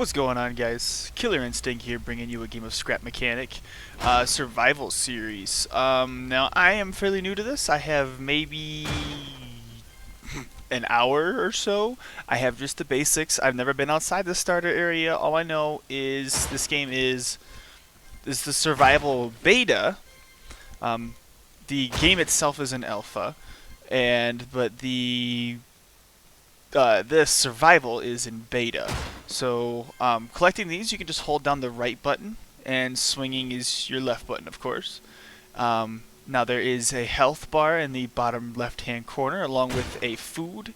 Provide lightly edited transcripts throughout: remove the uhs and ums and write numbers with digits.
What's going on, guys? Killer Instinct here, bringing you a game of Scrap Mechanic survival series. Now, I am fairly new to this. I have maybe an hour or so. I have just the basics. I've never been outside the starter area. All I know is this game is the survival beta. Um, the game itself is an alpha, but the this survival is in beta. So collecting these, you can just hold down the right button, and swinging is your left button, of course. Now there is a health bar in the bottom left-hand corner, along with a food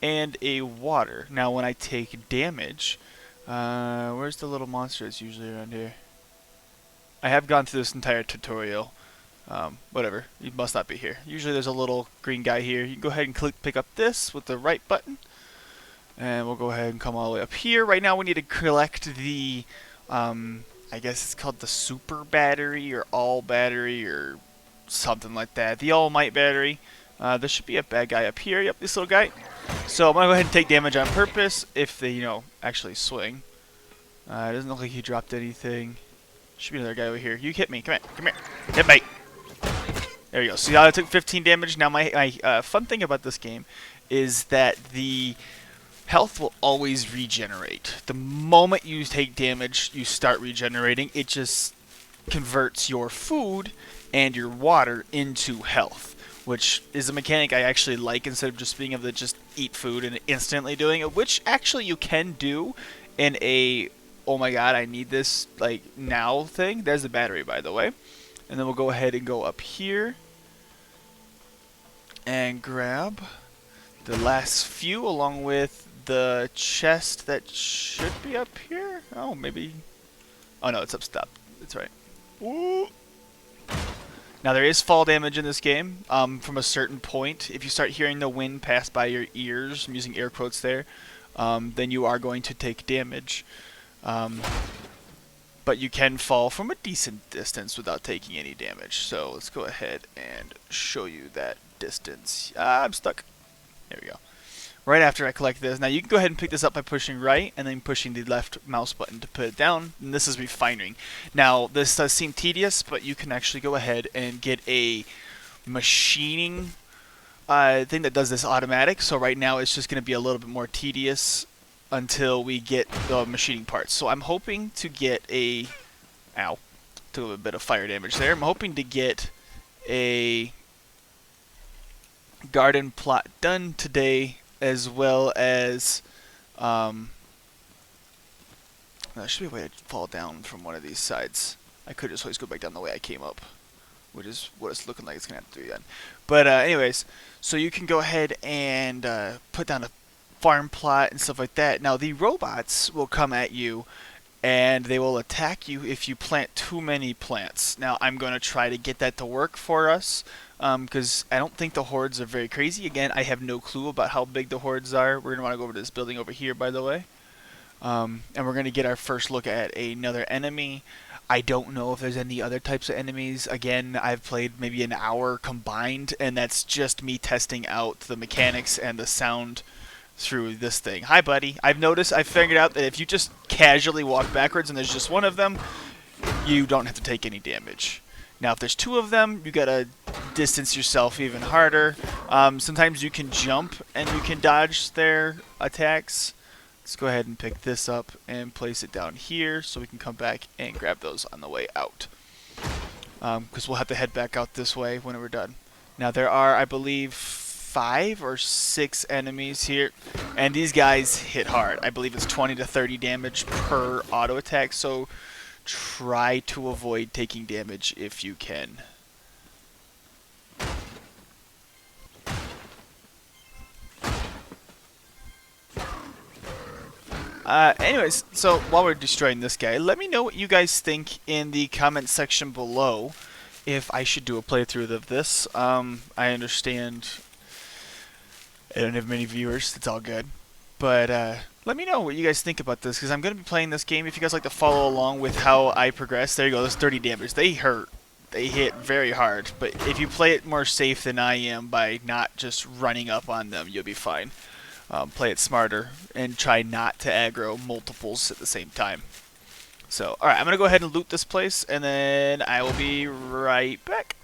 and a water. Now when I take damage, where's the little monster that's usually around here? I have gone through this entire tutorial. Whatever, he must not be here. Usually there's a little green guy here. You can go ahead and pick up this with the right button. And we'll go ahead and come all the way up here. Right now we need to collect the, I guess it's called the super battery or all battery or something like that. The all might battery. There should be a bad guy up here. Yep, this little guy. So I'm going to go ahead and take damage on purpose if they, actually swing. It doesn't look like he dropped anything. Should be another guy over here. You hit me. Come here. Hit me. There you go. See how I took 15 damage? Now my fun thing about this game is that the health will always regenerate. The moment you take damage, you start regenerating. It just converts your food and your water into health, which is a mechanic I actually like instead of just being able to just eat food and instantly doing it, which actually you can do in a, oh my god, I need this like now thing. There's the battery, by the way. And then we'll go ahead and go up here and grab the last few along with the chest that should be up here. Oh, maybe. Oh no, it's up top. That's right. Ooh. Now there is fall damage in this game from a certain point. If you start hearing the wind pass by your ears, I'm using air quotes there, then you are going to take damage. But you can fall from a decent distance without taking any damage. So let's go ahead and show you that distance. I'm stuck. There we go. Right after I collect this. Now you can go ahead and pick this up by pushing right and then pushing the left mouse button to put it down. And this is refining. Now this does seem tedious, but you can actually go ahead and get a machining thing that does this automatic. So right now it's just going to be a little bit more tedious until we get the machining parts. So I'm hoping to get a... Ow. Took a bit of fire damage there. I'm hoping to get a garden plot done today, as well as there should be a way to fall down from one of these sides. I could just always go back down the way I came up, which is what it's looking like it's gonna have to do then. But anyways, so you can go ahead and put down a farm plot and stuff like that. Now the robots will come at you and they will attack you if you plant too many plants. Now I'm going to try to get that to work for us, because I don't think the hordes are very crazy. Again, I have no clue about how big the hordes are. We're going to want to go over to this building over here, by the way. And we're going to get our first look at another enemy. I don't know if there's any other types of enemies. Again, I've played maybe an hour combined, and that's just me testing out the mechanics and the sound through this thing. Hi, buddy. I've figured out that if you just casually walk backwards and there's just one of them, you don't have to take any damage. Now, if there's two of them, you gotta distance yourself even harder. Sometimes you can jump and you can dodge their attacks. Let's go ahead and pick this up and place it down here so we can come back and grab those on the way out. Because we'll have to head back out this way when we're done. Now, there are, I believe, 5 or 6 enemies here, and these guys hit hard. I believe it's 20 to 30 damage per auto attack, so try to avoid taking damage if you can. Anyways, so while we're destroying this guy, let me know what you guys think in the comment section below if I should do a playthrough of this. I understand I don't have many viewers. It's all good. But let me know what you guys think about this, because I'm going to be playing this game. If you guys like to follow along with how I progress, there you go. There's 30 damage. They hurt. They hit very hard. But if you play it more safe than I am by not just running up on them, you'll be fine. play it smarter and try not to aggro multiples at the same time. So, alright, I'm going to go ahead and loot this place, and then I will be right back.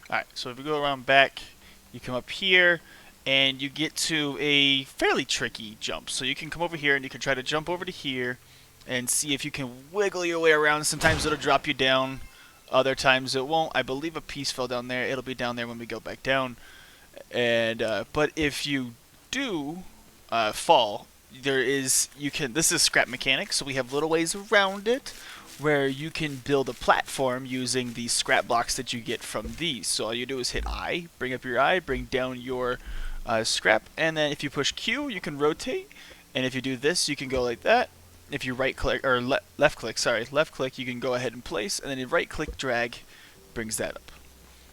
Alright, so if we go around back, you come up here, and you get to a fairly tricky jump. So you can come over here, and you can try to jump over to here, and see if you can wiggle your way around. Sometimes it'll drop you down, other times it won't. I believe a piece fell down there. It'll be down there when we go back down. And but if you do fall, this is scrap mechanics, so we have little ways around it where you can build a platform using these scrap blocks that you get from these. So all you do is hit I, bring up your I, bring down your scrap, and then if you push Q, you can rotate, and if you do this, you can go like that. If you right click or left click, you can go ahead and place, and then you right click, drag, brings that up.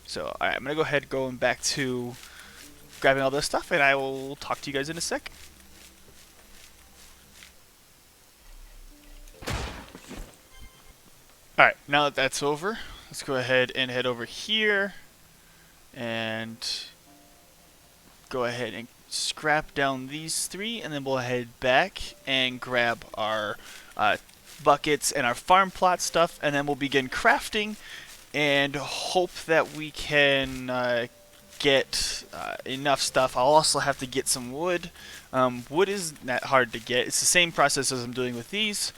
So alright, I'm gonna go ahead going back to grabbing all this stuff, and I will talk to you guys in a sec. Alright, now that that's over, let's go ahead and head over here and go ahead and scrap down these three, and then we'll head back and grab our buckets and our farm plot stuff, and then we'll begin crafting and hope that we can get enough stuff. I'll also have to get some wood. Wood isn't that hard to get. It's the same process as I'm doing with these,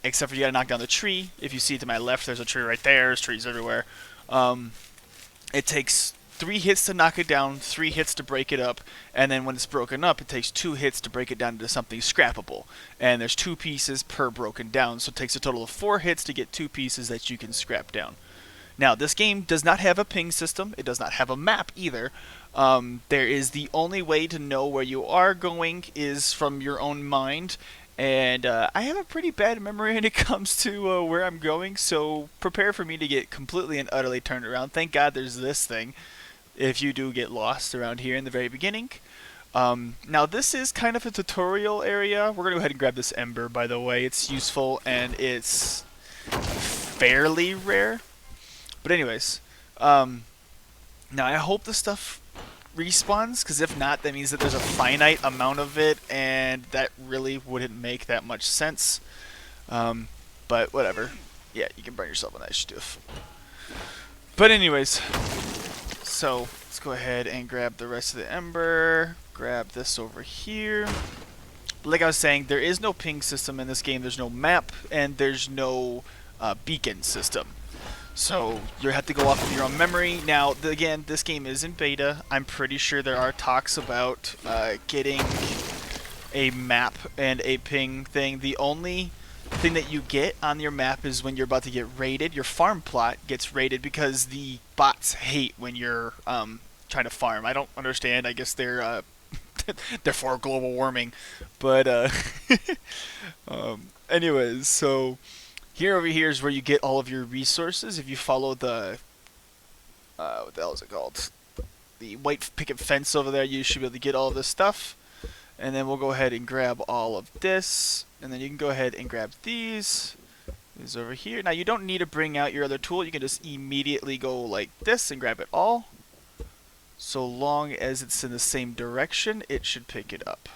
except for you gotta knock down the tree. If you see to my left, there's a tree right there. There's trees everywhere. It takes 3 hits to knock it down, 3 hits to break it up, and then when it's broken up, it takes 2 hits to break it down into something scrappable. And there's 2 pieces per broken down, so it takes a total of 4 hits to get 2 pieces that you can scrap down. Now, this game does not have a ping system. It does not have a map either. There is the only way to know where you are going is from your own mind. And I have a pretty bad memory when it comes to where I'm going, so prepare for me to get completely and utterly turned around. Thank God there's this thing if you do get lost around here in the very beginning. Now, this is kind of a tutorial area. We're going to go ahead and grab this ember, by the way. It's useful, and it's fairly rare. But anyways, now I hope this stuff respawns, because if not, that means that there's a finite amount of it, and that really wouldn't make that much sense. But whatever. Yeah, you can burn yourself on that stuff. But anyways, so let's go ahead and grab the rest of the ember, grab this over here. Like I was saying, there is no ping system in this game, there's no map, and there's no beacon system. So you have to go off of your own memory. Now, again, this game is in beta. I'm pretty sure there are talks about getting a map and a ping thing. The only thing that you get on your map is when you're about to get raided. Your farm plot gets raided because the bots hate when you're trying to farm. I don't understand. I guess they're they're for global warming. But anyways, so here over here is where you get all of your resources. If you follow the what the hell is it called? The white picket fence over there, you should be able to get all of this stuff. And then we'll go ahead and grab all of this. And then you can go ahead and grab these. These over here. Now you don't need to bring out your other tool. You can just immediately go like this and grab it all. So long as it's in the same direction, it should pick it up.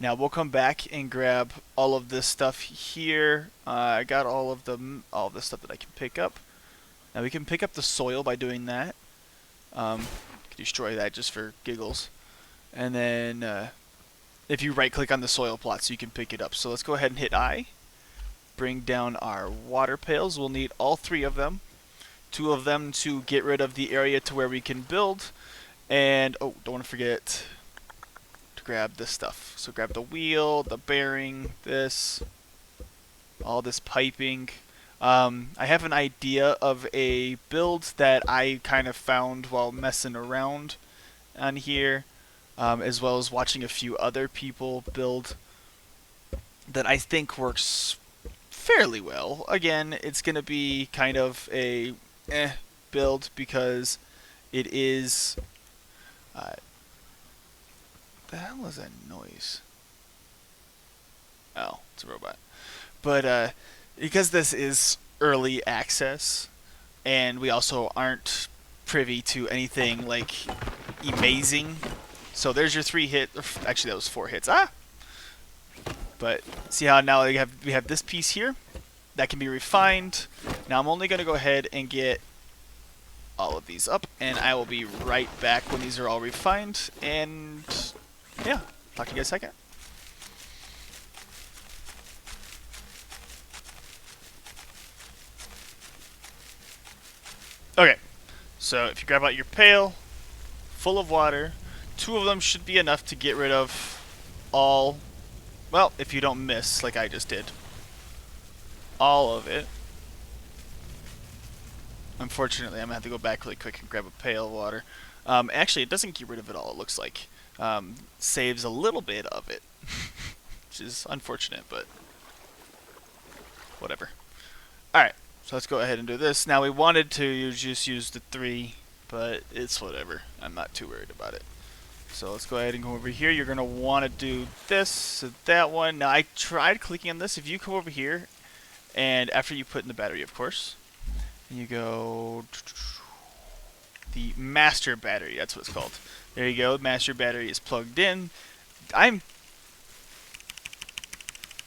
Now we'll come back and grab all of this stuff here. I got all of the stuff that I can pick up. Now we can pick up the soil by doing that. You can destroy that just for giggles. And then if you right click on the soil plots, you can pick it up. So let's go ahead and hit I. Bring down our water pails. We'll need all 3 of them. 2 of them to get rid of the area to where we can build. And oh, don't want to forget grab this stuff. So grab the wheel, the bearing, this, all this piping. I have an idea of a build that I kind of found while messing around on here, as well as watching a few other people build that I think works fairly well. Again, it's going to be kind of a build because it is the hell is that noise? Oh, it's a robot. But because this is early access, and we also aren't privy to anything like amazing. So there's your 3 hit. Actually, that was 4 hits. Ah! But see how now we have this piece here that can be refined. Now I'm only going to go ahead and get all of these up, and I will be right back when these are all refined. And yeah, talk to you guys in a second. Okay, so if you grab out your pail full of water, 2 of them should be enough to get rid of all, well, if you don't miss like I just did, all of it. Unfortunately, I'm going to have to go back really quick and grab a pail of water. Actually, it doesn't get rid of it all, it looks like. Saves a little bit of it, which is unfortunate, but whatever. Alright, so let's go ahead and do this. Now, we wanted to just use the 3, but it's whatever. I'm not too worried about it. So let's go ahead and go over here. You're going to want to do this, so that one. Now, I tried clicking on this. If you come over here, and after you put in the battery, of course, and you go the master battery, that's what it's called. There you go, master battery is plugged in. I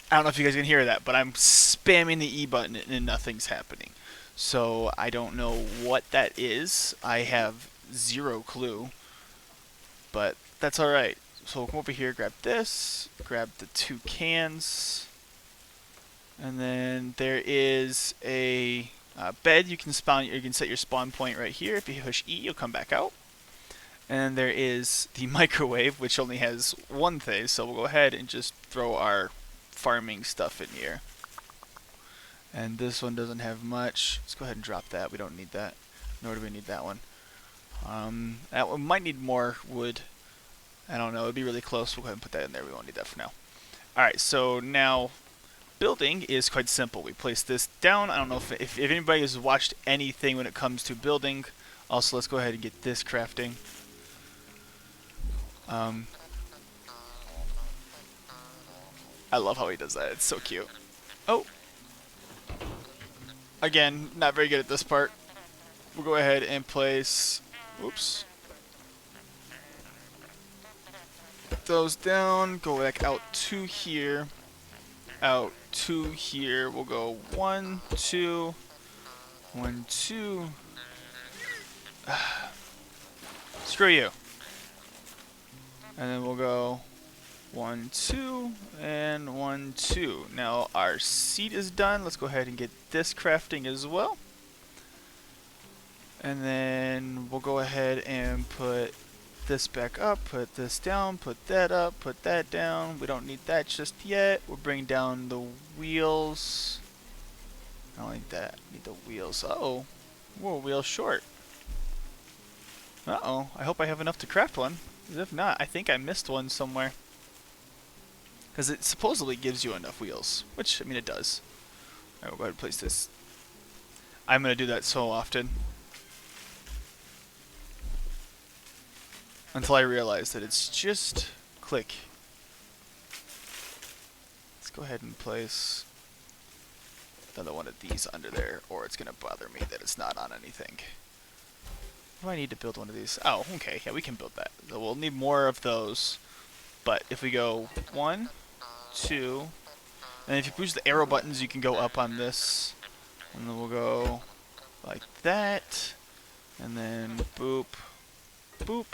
don't know if you guys can hear that, but I'm spamming the E button and nothing's happening. So I don't know what that is. I have 0 clue, but that's alright. So we'll come over here, grab this, grab the 2 cans, and then there is a bed. You can set your spawn point right here. If you push E, you'll come back out. And there is the microwave, which only has 1 thing. So we'll go ahead and just throw our farming stuff in here. And this one doesn't have much. Let's go ahead and drop that. We don't need that. Nor do we need that one. That one might need more wood. I don't know. It'd be really close. We'll go ahead and put that in there. We won't need that for now. Alright, so now building is quite simple. We place this down. I don't know if anybody has watched anything when it comes to building. Also, let's go ahead and get this crafting. I love how he does that. It's so cute. Oh. Again, not very good at this part. We'll go ahead and place... Oops. Those down. Go back out to here. Out to here. We'll go 1, 2... 1, 2... Screw you. And then we'll go 1, 2, and 1, 2. Now our seed is done. Let's go ahead and get this crafting as well. And then we'll go ahead and put this back up, put this down, put that up, put that down. We don't need that just yet. We'll bring down the wheels. I don't need that. Need the wheels. Uh-oh. We're a wheel short. Uh-oh. I hope I have enough to craft one. If not, I think I missed one somewhere. Because it supposedly gives you enough wheels. Which, I mean, it does. Alright, we'll go ahead and place this. I'm going to do that so often. Until I realize that it's just click. Let's go ahead and place another one of these under there, or it's going to bother me that it's not on anything. Do I need to build one of these? Oh, okay. Yeah, we can build that. So we'll need more of those. But if we go 1, 2, and if you push the arrow buttons, you can go up on this. And then we'll go like that. And then boop, boop.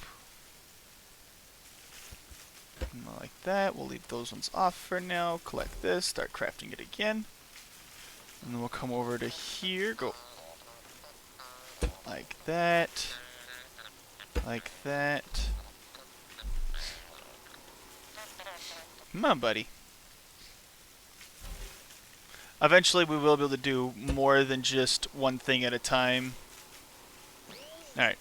And like that. We'll leave those ones off for now. Collect this. Start crafting it again. And then we'll come over to here. Go like that. Like that. Come on, buddy. Eventually we will be able to do more than just one thing at a time. Alright.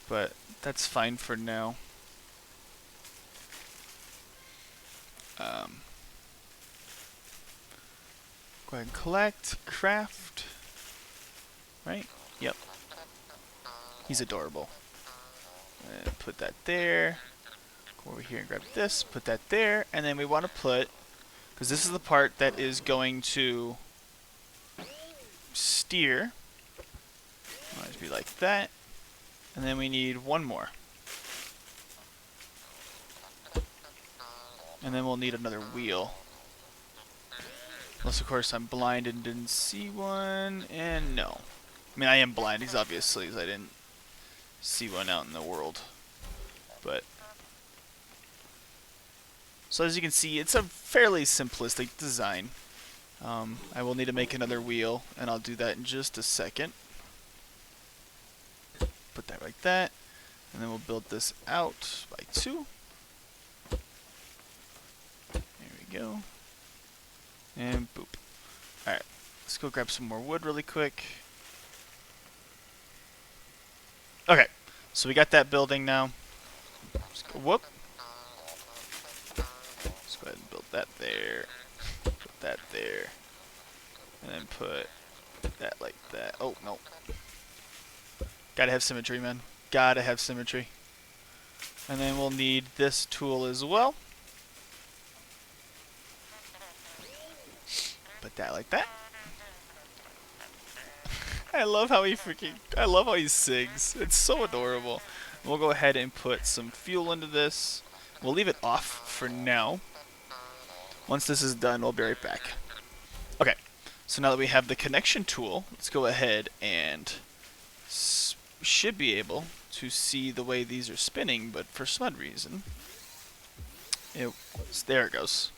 But that's fine for now. Go ahead and collect, craft. Right? Yep. He's adorable. And put that there. Go over here and grab this, put that there, and then we want to put, because this is the part that is going to steer. Might be like that. And then we need one more. And then we'll need another wheel. Unless, of course, I'm blind and didn't see one. And no. I mean, I am blind, because obviously I didn't see one out in the world. But so as you can see, it's a fairly simplistic design. I will need to make another wheel, and I'll do that in just a second. Put that like that, and then we'll build this out by 2. There we go. And boop. Alright, let's go grab some more wood really quick. Okay, so we got that building now. Let's go, whoop. Let's go ahead and build that there. Put that there. And then put that like that. Oh, no. Gotta have symmetry, man. Gotta have symmetry. And then we'll need this tool as well. Put that like that. I love how he sings. It's so adorable. We'll go ahead and put some fuel into this. We'll leave it off for now. Once this is done, we'll be right back. Okay, so now that we have the connection tool, let's go ahead and should be able to see the way these are spinning, but for some reason, there it goes.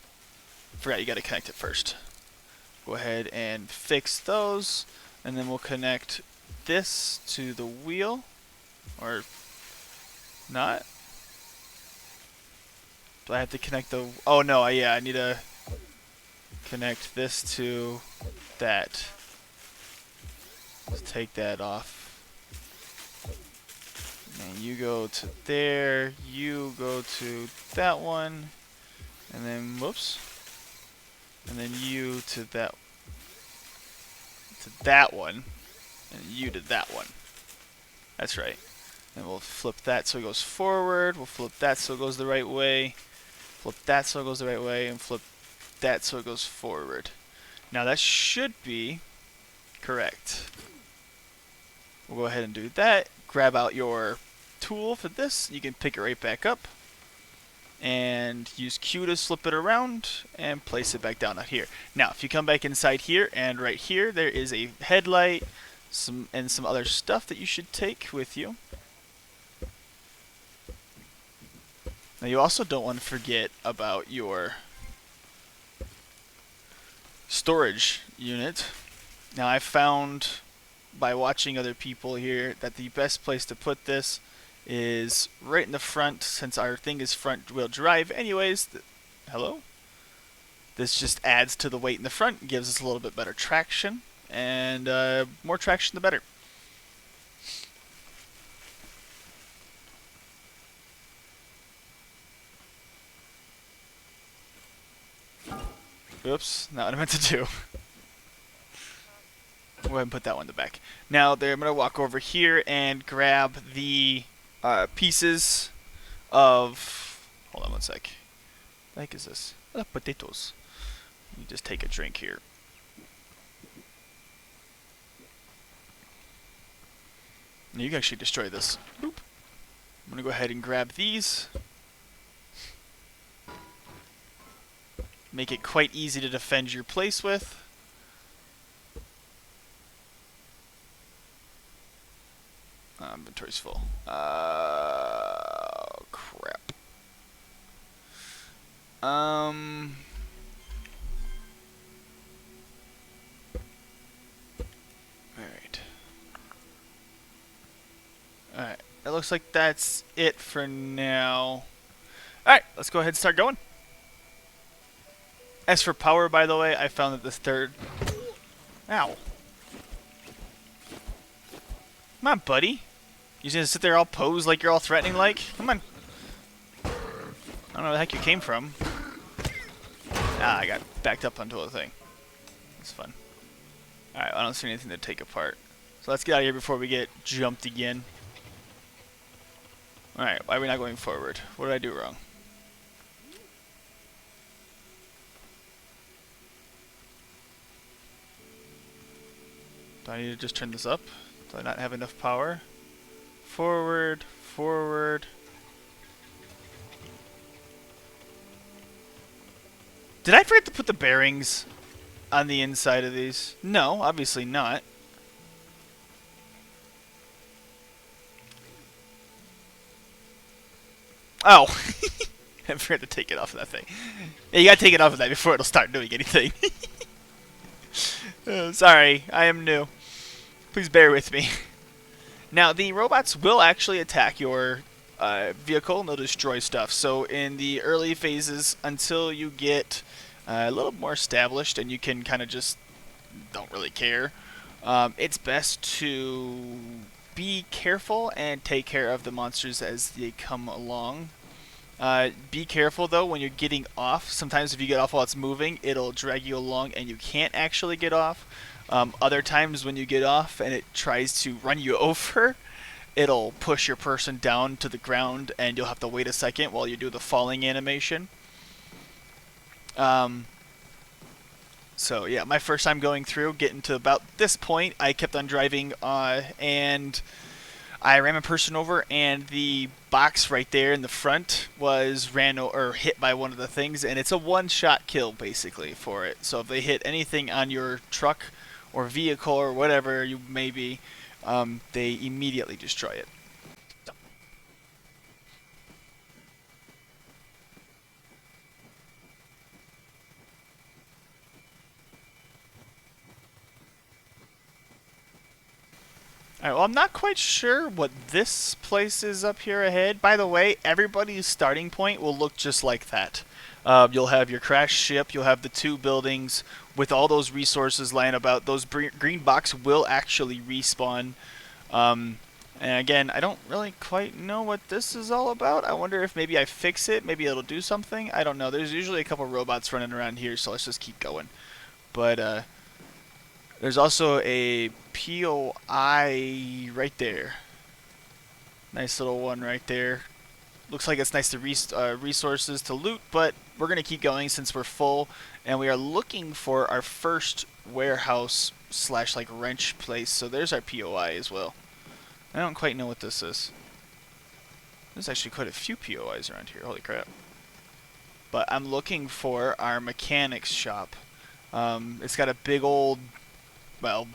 Forgot you got to connect it first. Go ahead and fix those, and then we'll connect this to the wheel, or not. Do I have to connect the? Oh no, yeah, I need to connect this to that. Let's take that off. And you go to there, you go to that one, and then whoops, and then you to that one, and you to that one. That's right. And we'll flip that so it goes forward. We'll flip that so it goes the right way. Flip that so it goes the right way, and flip that so it goes forward. Now that should be correct. We'll go ahead and do that. Grab out your tool for this. You can pick it right back up and use Q to flip it around and place it back down out here. Now if you come back inside here, and right here there is a headlight and some other stuff that you should take with you. Now you also don't want to forget about your storage unit. Now I found by watching other people here that the best place to put this is right in the front, since our thing is front wheel drive anyways. Hello? This just adds to the weight in the front, gives us a little bit better traction, and more traction the better. Oops, not what I meant to do. Go ahead and put that one in the back. Now I'm going to walk over here and grab the pieces of... Hold on one sec. What the heck is this? Potatoes. Let me just take a drink here. Now you can actually destroy this. Boop. I'm going to go ahead and grab these. Make it quite easy to defend your place with. Inventory's full. Crap. Alright. Alright. It looks like that's it for now. Alright, let's go ahead and start going. As for power, by the way, I found that this third... Ow. Come on, buddy. You're gonna sit there all posed like you're all threatening like? Come on. I don't know where the heck you came from. Ah, I got backed up onto a thing. That's fun. Alright, I don't see anything to take apart. So let's get out of here before we get jumped again. Alright, why are we not going forward? What did I do wrong? Do I need to just turn this up? Do I not have enough power? Forward, forward. Did I forget to put the bearings on the inside of these? No, obviously not. Oh. I forgot to take it off of that thing. Yeah, you gotta take it off of that before it'll start doing anything. Sorry, I am new. Please bear with me. Now, the robots will actually attack your vehicle and they'll destroy stuff. So in the early phases, until you get a little more established and you can kind of just don't really care, it's best to be careful and take care of the monsters as they come along. Be careful though when you're getting off. Sometimes if you get off while it's moving, it'll drag you along and you can't actually get off. Other times when you get off and it tries to run you over, it'll push your person down to the ground and you'll have to wait a second while you do the falling animation. So yeah, my first time going through, getting to about this point, I kept on driving and I ran my person over, and the box right there in the front was hit by one of the things, and it's a one-shot kill basically for it. So if they hit anything on your truck or vehicle or whatever you may be, they immediately destroy it. Alright, well, I'm not quite sure what this place is up here ahead. By the way, everybody's starting point will look just like that. You'll have your crashed ship, you'll have the two buildings with all those resources lying about. Those green box will actually respawn. And again, I don't really quite know what this is all about. I wonder if maybe I fix it, maybe it'll do something. I don't know. There's usually a couple robots running around here, so let's just keep going. But, there's also a POI right there. Nice little one right there. Looks like it's nice to resources to loot, but we're going to keep going since we're full. And we are looking for our first warehouse slash like wrench place. So there's our POI as well. I don't quite know what this is. There's actually quite a few POIs around here. Holy crap. But I'm looking for our mechanics shop. It's got a big old, well,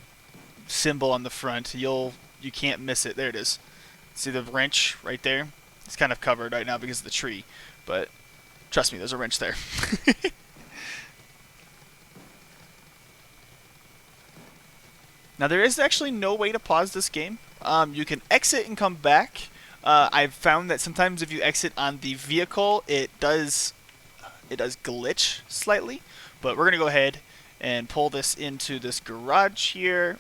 symbol on the front. You can't miss it. There it is. See the wrench right there? It's kind of covered right now because of the tree, but trust me, there's a wrench there. Now there is actually no way to pause this game. You can exit and come back. I've found that sometimes if you exit on the vehicle, it does glitch slightly, but we're gonna go ahead and pull this into this garage here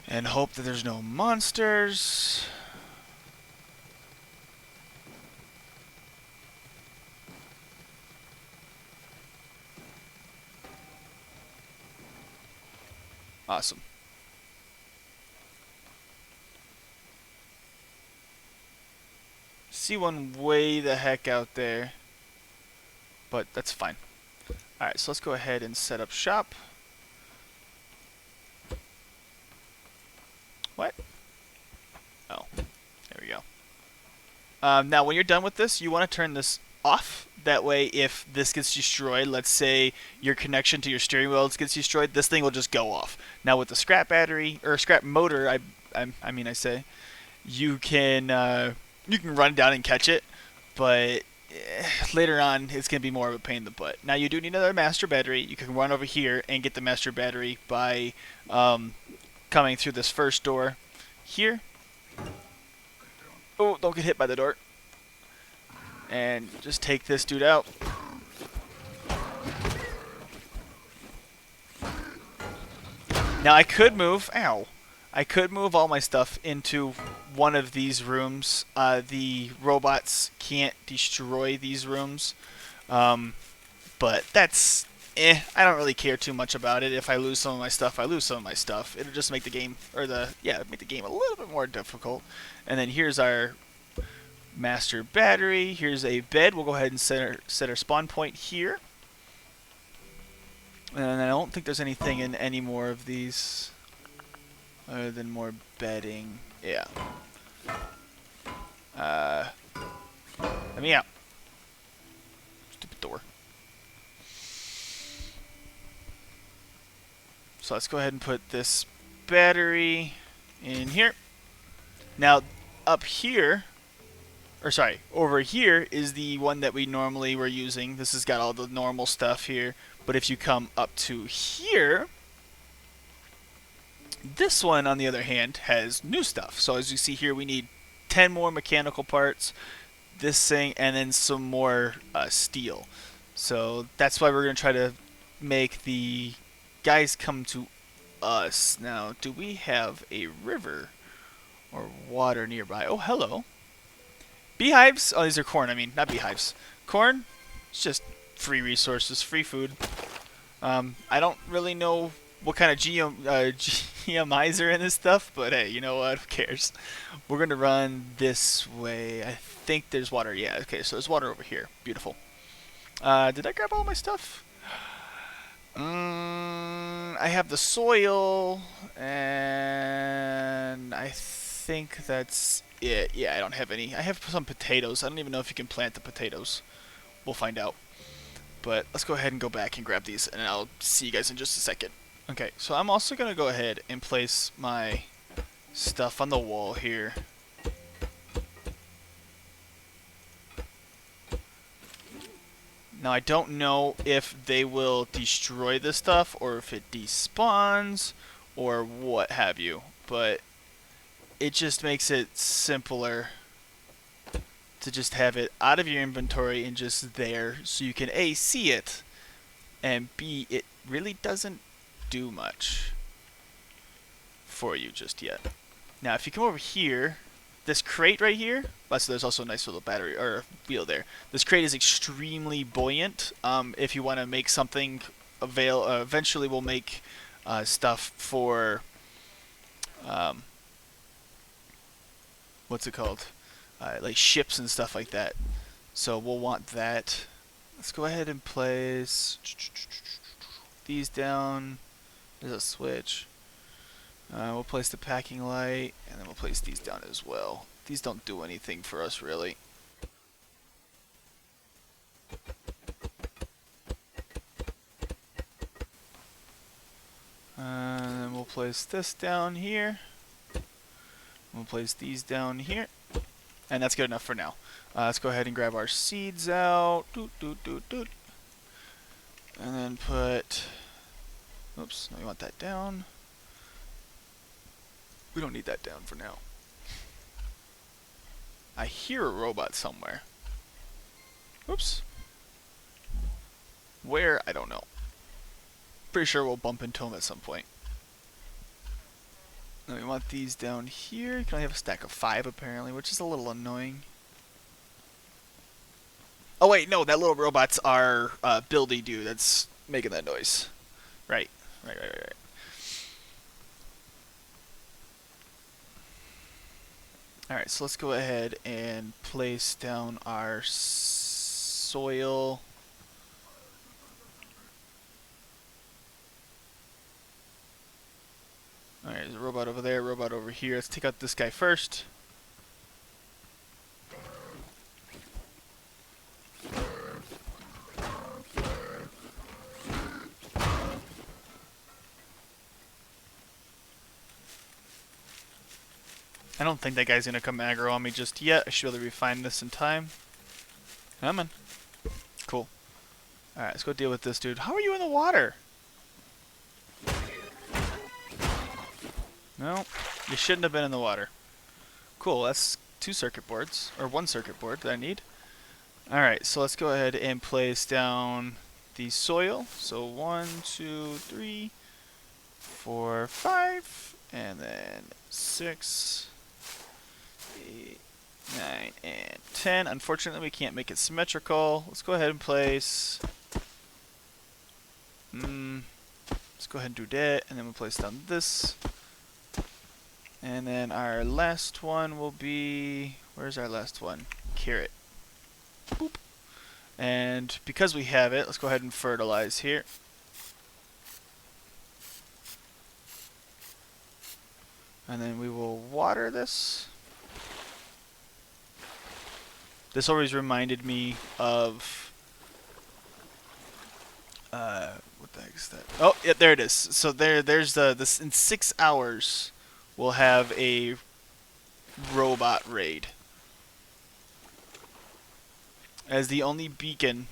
and hope that there's no monsters. Awesome. See one way the heck out there, but that's fine. Alright, so let's go ahead and set up shop. What? Oh, there we go. Now, when you're done with this, you want to turn this off. That way, if this gets destroyed, let's say your connection to your steering wheel gets destroyed, this thing will just go off. Now, with the scrap battery or scrap motor, you can run down and catch it, but later on, it's going to be more of a pain in the butt. Now, you do need another master battery. You can run over here and get the master battery by coming through this first door here. Oh, don't get hit by the door. And just take this dude out. Now I could move, I could move all my stuff into one of these rooms. The robots can't destroy these rooms. But that's, I don't really care too much about it. If I lose some of my stuff, I lose some of my stuff. It'll just make the game, make the game a little bit more difficult. And then here's our master battery. Here's a bed. We'll go ahead and set our spawn point here. And I don't think there's anything in any more of these other than more bedding. Yeah. Uh, Let me out. Stupid door. So let's go ahead and put this battery in here. Now, up here, or sorry, over here is the one that we normally were using. This has got all the normal stuff here. But if you come up to here, this one, on the other hand, has new stuff. So as you see here, we need 10 more mechanical parts, this thing, and then some more steel. So that's why we're going to try to make the guys come to us. Now, do we have a river or water nearby? Oh, hello. Beehives? Oh, these are corn. I mean, not beehives. Corn? It's just free resources, free food. I don't really know what kind of GMIs are in this stuff, but hey, you know what? Who cares? We're going to run this way. I think there's water. Yeah, okay, so there's water over here. Beautiful. Did I grab all my stuff? I have the soil, and I think that's it. Yeah, I don't have any. I have some potatoes. I don't even know if you can plant the potatoes. We'll find out. But let's go ahead and go back and grab these, and I'll see you guys in just a second. Okay, so I'm also going to go ahead and place my stuff on the wall here. Now, I don't know if they will destroy this stuff or if it despawns or what have you, but it just makes it simpler to just have it out of your inventory and just there so you can A, see it, and B, it really doesn't do much for you just yet. Now, if you come over here, this crate right here, so there's also a nice little battery or wheel there. This crate is extremely buoyant. If you want to make something eventually we'll make stuff for what's it called? Like ships and stuff like that. So we'll want that. Let's go ahead and place these down. There's a switch. We'll place the packing light, and then we'll place these down as well. These don't do anything for us, really. And then we'll place this down here. We'll place these down here. And that's good enough for now. Let's go ahead and grab our seeds out. Doot, doot, doot, doot. And then put... Oops, no, we want that down. We don't need that down for now. I hear a robot somewhere. Oops. Where? I don't know. Pretty sure we'll bump into him at some point. Now we want these down here. You can only have a stack of 5 apparently, which is a little annoying. Oh wait, no, that little robot's our buildy dude that's making that noise. Right. Right. Alright, so let's go ahead and place down our soil. Alright, there's a robot over there, robot over here. Let's take out this guy first. I don't think that guy's gonna come aggro on me just yet. I should be able to refine this in time. Come on. Cool. Alright, let's go deal with this dude. How are you in the water? No, you shouldn't have been in the water. Cool, that's 2 circuit boards, or 1 circuit board that I need. Alright, so let's go ahead and place down the soil. So 1, 2, 3, 4, 5, and then 6, 8, 9, and 10. Unfortunately, we can't make it symmetrical. Let's go ahead and place... let's go ahead and do that, and then we'll place down this. And then our last one will be... Where's our last one? Carrot. Boop. And because we have it, let's go ahead and fertilize here. And then we will water this. This always reminded me of what the heck is that? Oh, yeah, there it is. So there's this in 6 hours we'll have a robot raid as the only beacon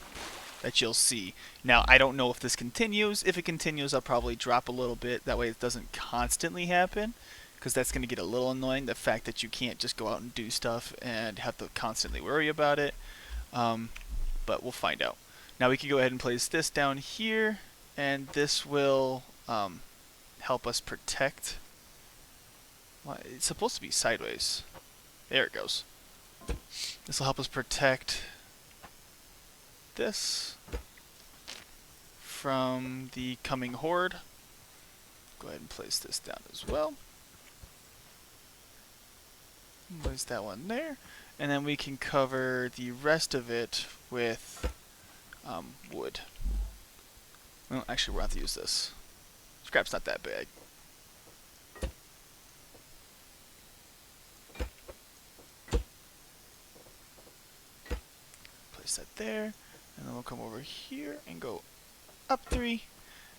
that you'll see. Now, I don't know if this continues. If it continues, I'll probably drop a little bit. That way it doesn't constantly happen, because that's going to get a little annoying, the fact that you can't just go out and do stuff and have to constantly worry about it. But we'll find out. Now we can go ahead and place this down here, and this will help us protect. Well, it's supposed to be sideways. There it goes. This will help us protect this from the coming horde. Go ahead and place this down as well. Place that one there. And then we can cover the rest of it with wood. Well, actually, we'll have to use this. Scrap's not that big. Place that there. And then we'll come over here and go up 3.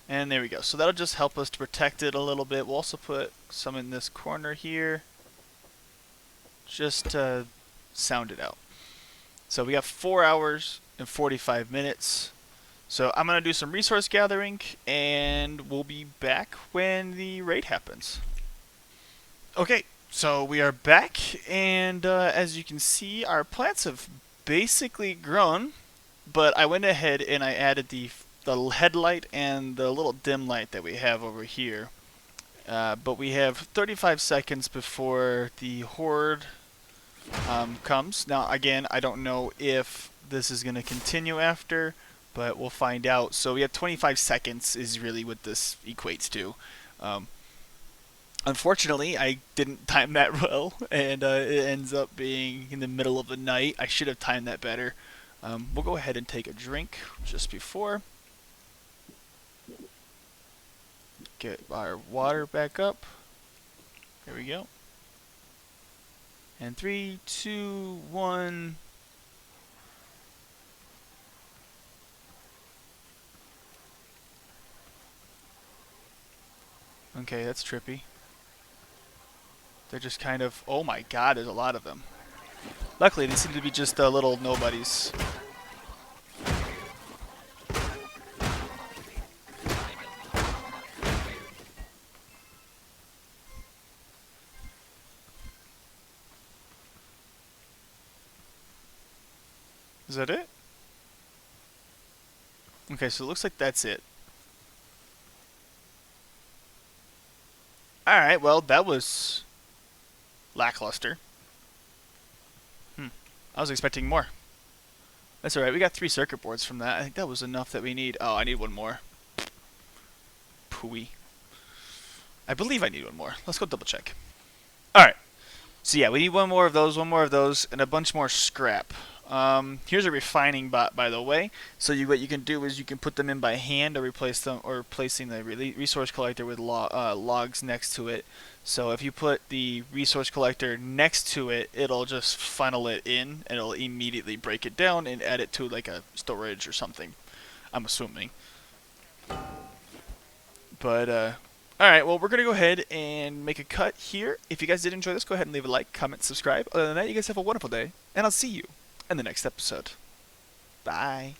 And there we go. So that'll just help us to protect it a little bit. We'll also put some in this corner here, just to sound it out. So we got 4 hours and 45 minutes. So I'm going to do some resource gathering, and we'll be back when the raid happens. Okay, so we are back, and as you can see, our plants have basically grown, but I went ahead and I added the headlight and the little dim light that we have over here. But we have 35 seconds before the horde comes. Now, again, I don't know if this is going to continue after, but we'll find out. So we have 25 seconds is really what this equates to. Unfortunately, I didn't time that well, and it ends up being in the middle of the night. I should have timed that better. We'll go ahead and take a drink just before. Get our water back up. There we go. And 3, 2, 1. Okay, that's trippy. They're just kind of... Oh my god, there's a lot of them. Luckily, they seem to be just little nobodies. Is that it? Okay, so it looks like that's it. Alright, well, that was lackluster. I was expecting more. That's alright, we got 3 circuit boards from that. I think that was enough that we need. Oh, I need one more. Pooey. I believe I need one more. Let's go double check. Alright. So yeah, we need one more of those, and a bunch more scrap. Here's a refining bot, by the way. So what you can do is you can put them in by hand, or replace them, or placing the resource collector with logs next to it. So if you put the resource collector next to it, it'll just funnel it in, and it'll immediately break it down and add it to like a storage or something, I'm assuming. But alright, well, we're going to go ahead and make a cut here. If you guys did enjoy this, go ahead and leave a like, comment, subscribe. Other than that, you guys have a wonderful day, and I'll see you in the next episode. Bye.